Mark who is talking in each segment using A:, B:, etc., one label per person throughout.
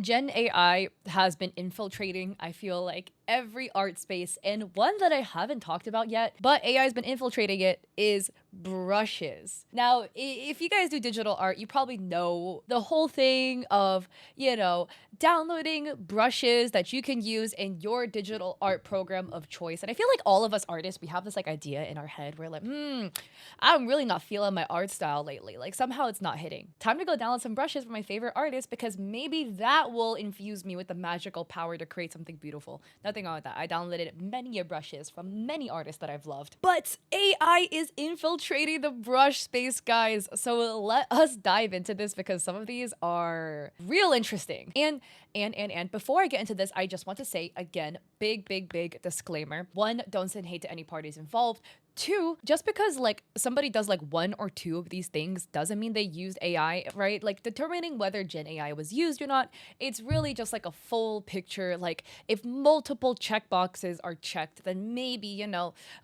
A: Gen AI has been infiltrating, I feel like, every art space, and one that I haven't talked about yet, but AI has been infiltrating it, is brushes. Now, if you guys do digital art, you probably know the whole thing of, downloading brushes that you can use in your digital art program of choice. And I feel like all of us artists, we have this like idea in our head. We're like, I'm really not feeling my art style lately. Like somehow it's not hitting. Time to go download some brushes from my favorite artists because maybe that will infuse me with the magical power to create something beautiful. Nothing wrong with that. I downloaded many brushes from many artists that I've loved. But AI is infiltrating the brush space, guys. So let us dive into this because some of these are real interesting. And before I get into this, I just want to say again, big disclaimer. One, don't send hate to any parties involved. Two, just because like somebody does like one or two of these things doesn't mean they used AI, right? Like determining whether Gen AI was used or not, it's really just like a full picture. Like if multiple checkboxes are checked, then maybe,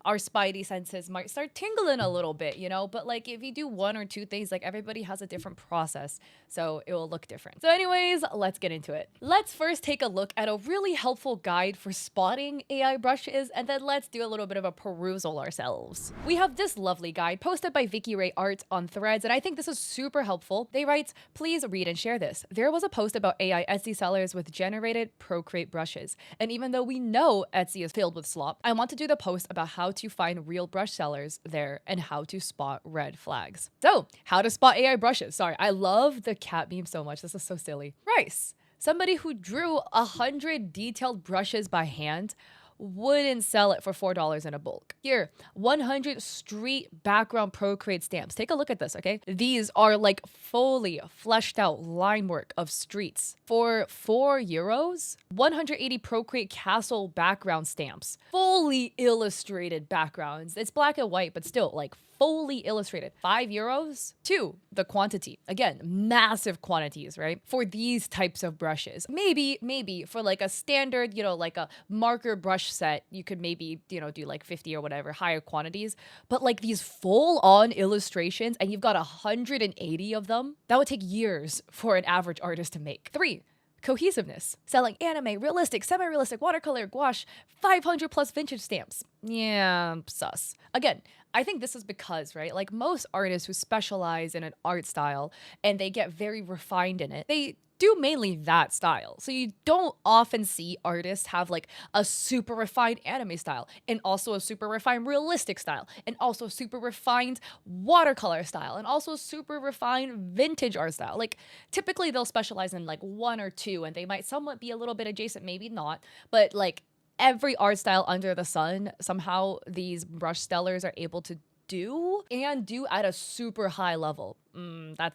A: our spidey senses might start tingling a little bit, But like if you do one or two things, like everybody has a different process, so it will look different. So anyways, let's get into it. Let's first take a look at a really helpful guide for spotting AI brushes, and then let's do a little bit of a perusal ourselves. We have this lovely guide posted by Vicky Ray Art on Threads, and I think this is super helpful. They write, please read and share this. There was a post about AI Etsy sellers with generated Procreate brushes. And even though we know Etsy is filled with slop, I want to do the post about how to find real brush sellers there and how to spot red flags. So, how to spot AI brushes. Sorry, I love the cat meme so much. This is so silly. Rice, somebody who drew 100 detailed brushes by hand, wouldn't sell it for $4 in a bulk. Here, 100 street background Procreate stamps. Take a look at this, okay? These are like fully fleshed out line work of streets. For €4, 180 Procreate castle background stamps. Fully illustrated backgrounds. It's black and white, but still like fully illustrated. €5? Two, the quantity. Again, massive quantities, right? For these types of brushes. Maybe for like a standard, like a marker brush set, you could maybe, do like 50 or whatever, higher quantities. But like these full on illustrations and you've got 180 of them, that would take years for an average artist to make. Three, cohesiveness. Selling anime, realistic, semi-realistic, watercolor, gouache, 500 plus vintage stamps. Yeah, sus. Again, I think this is because, right, like most artists who specialize in an art style and they get very refined in it, they do mainly that style. So you don't often see artists have like a super refined anime style and also a super refined realistic style and also super refined watercolor style and also super refined vintage art style. Like typically they'll specialize in like one or two and they might somewhat be a little bit adjacent, maybe not, but like every art style under the sun, somehow these brush sellers are able to do at a super high level.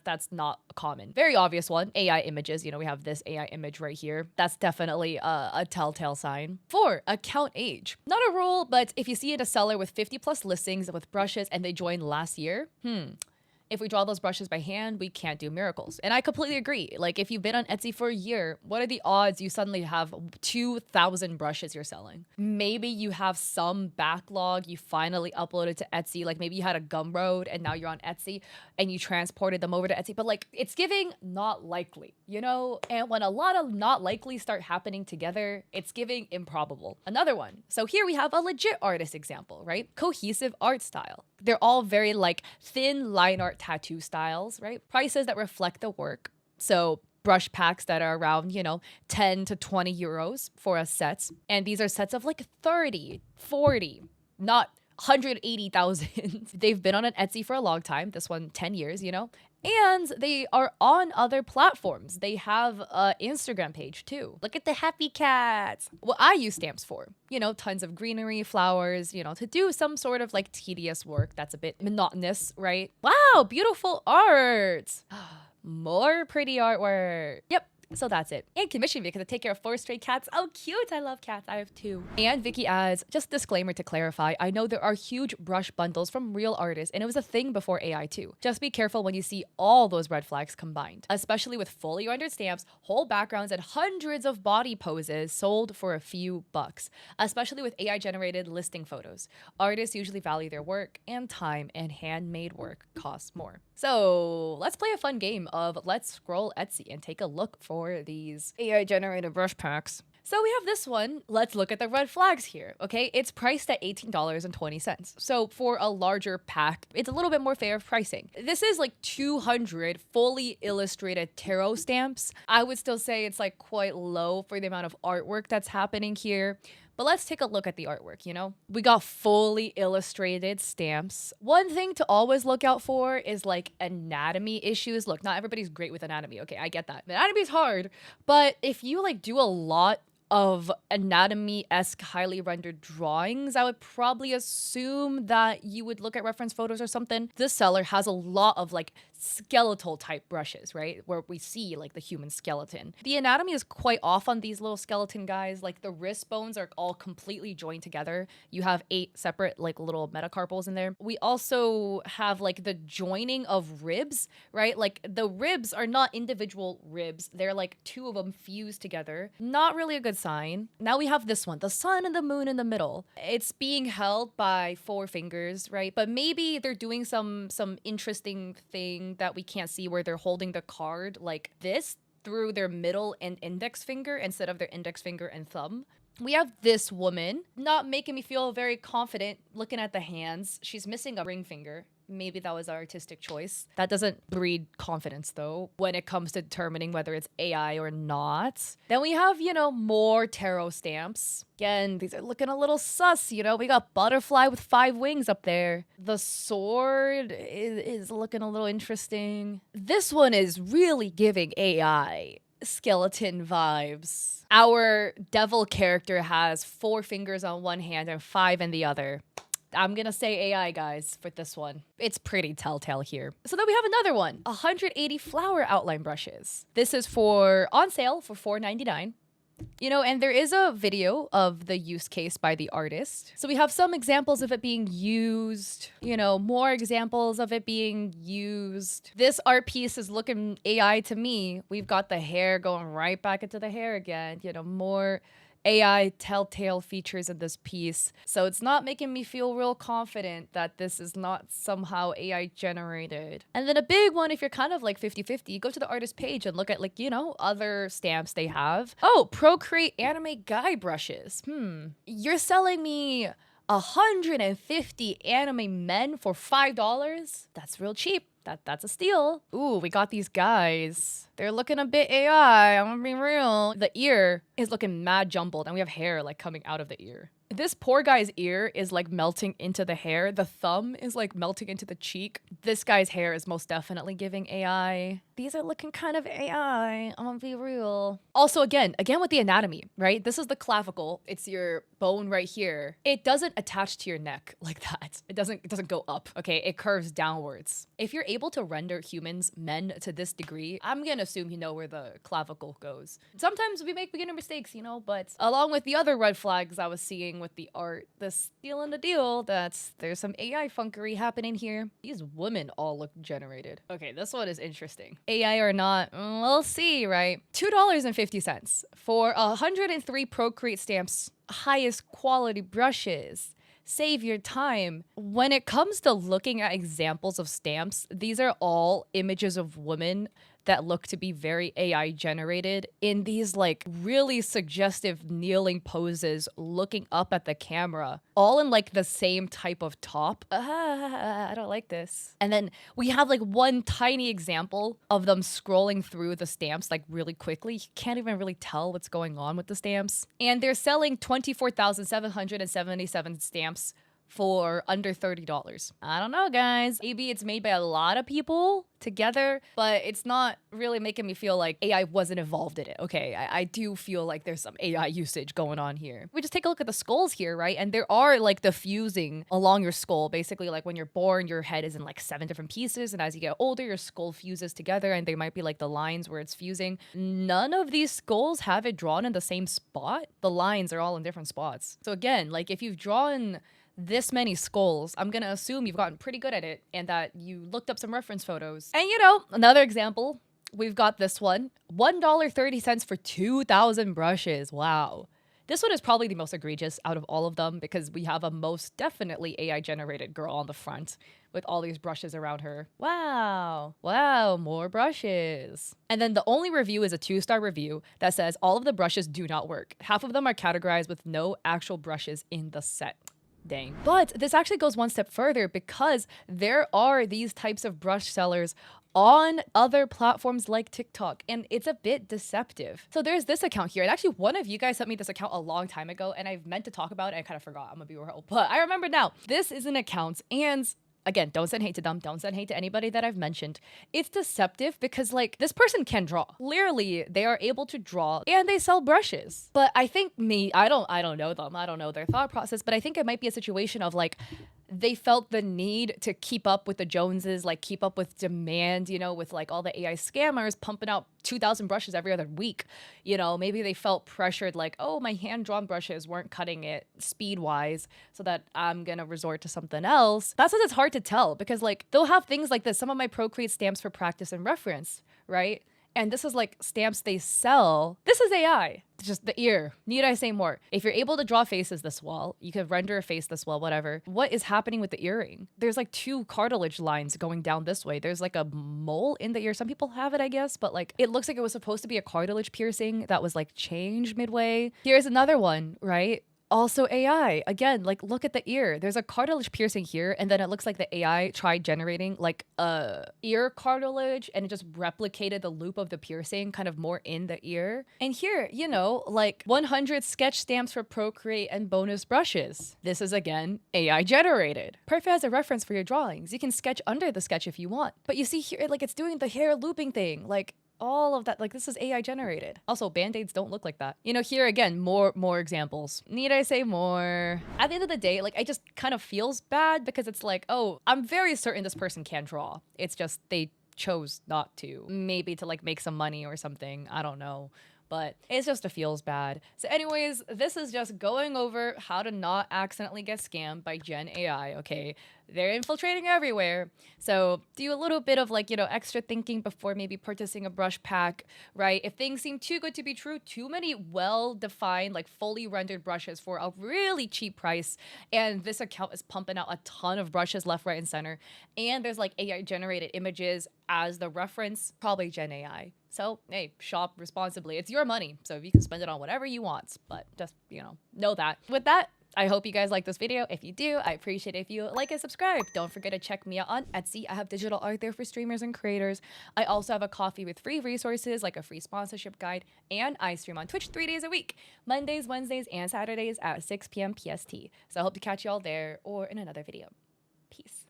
A: That's not common. Very obvious one, AI images. We have this AI image right here. That's definitely a telltale sign. 4, account age. Not a rule, but if you see it a seller with 50 plus listings with brushes and they joined last year, if we draw those brushes by hand, we can't do miracles. And I completely agree. Like if you've been on Etsy for a year, what are the odds you suddenly have 2,000 brushes you're selling? Maybe you have some backlog you finally uploaded to Etsy. Like maybe you had a Gumroad and now you're on Etsy and you transported them over to Etsy. But like it's giving not likely, And when a lot of not likely start happening together, it's giving improbable. Another one. So here we have a legit artist example, right? Cohesive art style. They're all very like thin line art tattoo styles, right? Prices that reflect the work. So brush packs that are around, 10 to 20 euros for a set. And these are sets of like 30, 40, not 180,000. They've been on an Etsy for a long time. This one, 10 years, And they are on other platforms. They have an Instagram page too. Look at the happy cats. What I use stamps for, tons of greenery, flowers, to do some sort of like tedious work that's a bit monotonous, right? Wow, beautiful art. More pretty artwork. Yep. So that's it. And commission me because I take care of 4 stray cats. Oh, cute. I love cats. I have 2. And Vicky adds, just disclaimer to clarify, I know there are huge brush bundles from real artists and it was a thing before AI too. Just be careful when you see all those red flags combined, especially with fully rendered stamps, whole backgrounds, and hundreds of body poses sold for a few bucks, especially with AI generated listing photos. Artists usually value their work and time, and handmade work costs more. So let's play a fun game of let's scroll Etsy and take a look for these AI generated brush packs. So we have this one. Let's look at the red flags here, okay? It's priced at $18.20. So for a larger pack, it's a little bit more fair pricing. This is like 200 fully illustrated tarot stamps. I would still say it's like quite low for the amount of artwork that's happening here. But let's take a look at the artwork, you know? We got fully illustrated stamps. One thing to always look out for is like anatomy issues. Look, not everybody's great with anatomy. Okay, I get that. Anatomy is hard, but if you like do a lot of anatomy-esque highly rendered drawings, I would probably assume that you would look at reference photos or something. This seller has a lot of like skeletal type brushes, right? Where we see like the human skeleton. The anatomy is quite off on these little skeleton guys. Like the wrist bones are all completely joined together. You have 8 separate like little metacarpals in there. We also have like the joining of ribs, right? Like the ribs are not individual ribs. They're like 2 of them fused together. Not really a good sign. Now we have this one, the sun and the moon in the middle. It's being held by 4 fingers, right? But maybe they're doing some interesting thing that we can't see where they're holding the card like this through their middle and index finger instead of their index finger and thumb. We have this woman not making me feel very confident looking at the hands. She's missing a ring finger. Maybe that was an artistic choice. That doesn't breed confidence, though, when it comes to determining whether it's AI or not. Then we have, you know, more tarot stamps. Again, these are looking a little sus, you know? We got butterfly with 5 wings up there. The sword is looking a little interesting. This one is really giving AI skeleton vibes. Our devil character has 4 fingers on one hand and 5 in the other. I'm gonna say AI, guys, for this one. It's pretty telltale here. So then we have another one, 180 flower outline brushes. This is on sale for $4.99. You know, and there is a video of the use case by the artist. So we have some examples of it being used, you know, more examples of it being used. This art piece is looking AI to me. We've got the hair going right back into the hair again, you know, more AI telltale features in this piece. So it's not making me feel real confident that this is not somehow AI generated. And then a big one, if you're kind of like 50-50, go to the artist page and look at like, you know, other stamps they have. Oh, Procreate anime guy brushes. You're selling me 150 anime men for $5? That's real cheap. That's a steal. Ooh, we got these guys. They're looking a bit AI, I'm gonna be real. The ear is looking mad jumbled and we have hair like coming out of the ear. This poor guy's ear is like melting into the hair. The thumb is like melting into the cheek. This guy's hair is most definitely giving AI. These are looking kind of AI, I'm gonna be real. Also, again with the anatomy, right? This is the clavicle. It's your bone right here. It doesn't attach to your neck like that. It doesn't go up, okay? It curves downwards. If you're able to render humans, men, to this degree, I'm gonna assume you know where the clavicle goes. Sometimes we make beginner mistakes, you know, but along with the other red flags I was seeing with the art, the steal and the deal, there's some AI funkery happening here. These women all look generated. Okay, this one is interesting. AI or not, we'll see, right? $2.50 for 103 Procreate stamps, highest quality brushes. Save your time. When it comes to looking at examples of stamps, these are all images of women that look to be very AI generated in these like really suggestive kneeling poses, looking up at the camera, all in like the same type of top. I don't like this. And then we have like one tiny example of them scrolling through the stamps like really quickly. You can't even really tell what's going on with the stamps. And they're selling 24,777 stamps for under $30. I don't know, guys. Maybe it's made by a lot of people together, but it's not really making me feel like AI wasn't involved in it. Okay, I do feel like there's some AI usage going on here. We just take a look at the skulls here, right? And there are like the fusing along your skull. Basically, like when you're born, your head is in like 7 different pieces, and as you get older, your skull fuses together, and there might be like the lines where it's fusing. None of these skulls have it drawn in the same spot. The lines are all in different spots. So again, like if you've drawn this many skulls, I'm gonna assume you've gotten pretty good at it and that you looked up some reference photos. And you know, another example, we've got this one, $1.30 for 2,000 brushes. Wow. This one is probably the most egregious out of all of them because we have a most definitely AI generated girl on the front with all these brushes around her. Wow. Wow, more brushes. And then the only review is a 2-star review that says all of the brushes do not work. Half of them are categorized with no actual brushes in the set. Dang. But this actually goes one step further because there are these types of brush sellers on other platforms like TikTok, and it's a bit deceptive. So there's this account here, and actually one of you guys sent me this account a long time ago, and I've meant to talk about it, I kind of forgot, I'm gonna be real, but I remember now. This is an account, and again, don't send hate to them. Don't send hate to anybody that I've mentioned. It's deceptive because like this person can draw. Clearly, they are able to draw and they sell brushes. But I think I don't know them. I don't know their thought process, but I think it might be a situation of like they felt the need to keep up with the Joneses, like keep up with demand, you know, with like all the AI scammers pumping out 2,000 brushes every other week. You know, maybe they felt pressured like, oh, my hand-drawn brushes weren't cutting it speed-wise, so that I'm gonna resort to something else. That's what it's hard to tell because like they'll have things like this. Some of my Procreate stamps for practice and reference, right? And this is like stamps they sell. This is AI. Just the ear. Need I say more? If you're able to draw faces this well, you could render a face this well, whatever. What is happening with the earring? There's like 2 cartilage lines going down this way. There's like a mole in the ear. Some people have it, I guess, but like it looks like it was supposed to be a cartilage piercing that was like changed midway. Here's another one, right? Also AI. Again, like look at the ear. There's a cartilage piercing here, and then it looks like the AI tried generating like a ear cartilage and it just replicated the loop of the piercing kind of more in the ear. And here, you know, like 100 sketch stamps for Procreate and bonus brushes. This is again AI generated. Perfect as a reference for your drawings. You can sketch under the sketch if you want. But you see here, like it's doing the hair looping thing. Like all of that, like this is AI generated. Also, band-aids don't look like that. You know, here again, more examples. Need I say more? At the end of the day, like I just kind of feels bad because it's like, oh, I'm very certain this person can draw. It's just they chose not to. Maybe to like make some money or something. I don't know. But it's just, it feels bad. So anyways, this is just going over how to not accidentally get scammed by Gen AI, okay? They're infiltrating everywhere. So do a little bit of like, you know, extra thinking before maybe purchasing a brush pack, right? If things seem too good to be true, too many well-defined, like fully rendered brushes for a really cheap price, and this account is pumping out a ton of brushes left, right, and center, and there's like AI-generated images as the reference, probably Gen AI. So, hey, shop responsibly. It's your money, so you can spend it on whatever you want, but just, you know that. With that, I hope you guys like this video. If you do, I appreciate it if you like and subscribe. Don't forget to check me out on Etsy. I have digital art there for streamers and creators. I also have a coffee with free resources like a free sponsorship guide, and I stream on Twitch 3 days a week, Mondays, Wednesdays, and Saturdays at 6 p.m. PST. So I hope to catch y'all there or in another video. Peace.